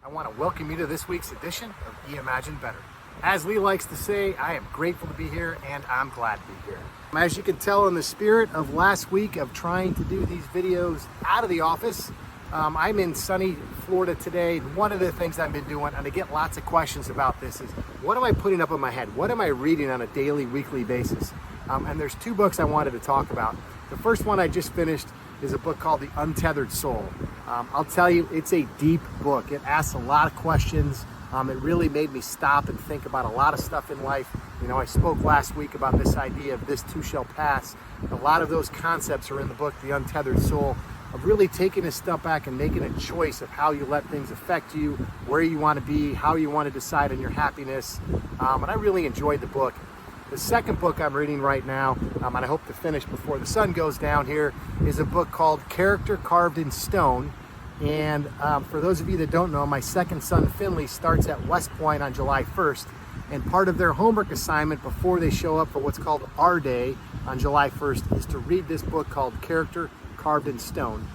I want to welcome you to this week's edition of Imagine Better. As Lee likes to say, I am grateful to be here and I'm glad to be here. As you can tell, in the spirit of last week of trying to do these videos out of the office, I'm in sunny Florida today. One of the things I've been doing, and I get lots of questions about this, is what am I putting up in my head? What am I reading on a daily, weekly basis? And there's two books I wanted to talk about. The first one I just finished is a book called The Untethered Soul. I'll tell you, it's a deep book. It asks a lot of questions. It really made me stop and think about a lot of stuff in life. You know, I spoke last week about this idea of this too shall pass. A lot of those concepts are in the book, The Untethered Soul, of really taking a step back and making a choice of how you let things affect you, where you want to be, how you want to decide on your happiness. And I really enjoyed the book. The second book I'm reading right now, and I hope to finish before the sun goes down here, is a book called Character Carved in Stone. And for those of you that don't know, my second son, Finley, starts at West Point on July 1st. And part of their homework assignment before they show up for what's called Our Day on July 1st is to read this book called Character Carved in Stone.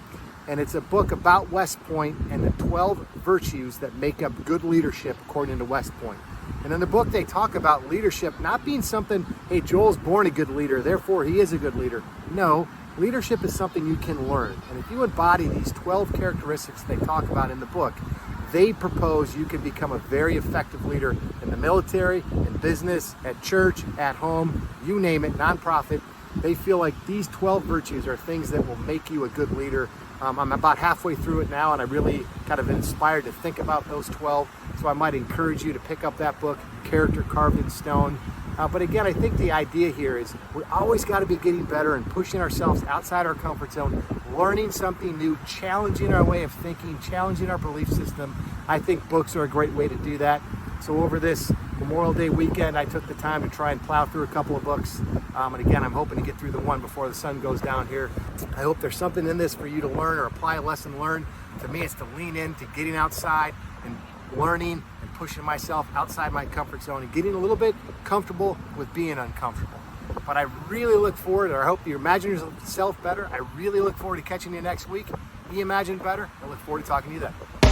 And it's a book about West Point and the 12 virtues that make up good leadership according to West Point. And in the book, they talk about leadership not being something, hey, Joel's born a good leader, therefore he is a good leader. No, leadership is something you can learn. And if you embody these 12 characteristics they talk about in the book, they propose you can become a very effective leader in the military, in business, at church, at home, you name it, nonprofit. They feel like these 12 virtues are things that will make you a good leader. I'm about halfway through it now, and I really kind of inspired to think about those 12. So I might encourage you to pick up that book, Character Carved in Stone. But again, I think the idea here is we always got to be getting better and pushing ourselves outside our comfort zone, learning something new, challenging our way of thinking, challenging our belief system. I think books are a great way to do that. So over this Memorial Day weekend, I took the time to try and plow through a couple of books. And again, I'm hoping to get through the one before the sun goes down here. I hope there's something in this for you to learn or apply a lesson learned. To me, it's to lean into getting outside and learning and pushing myself outside my comfort zone and getting a little bit comfortable with being uncomfortable. But I really look forward, or I hope you imagine yourself better. I really look forward to catching you next week. Be Imagine Better. I look forward to talking to you then.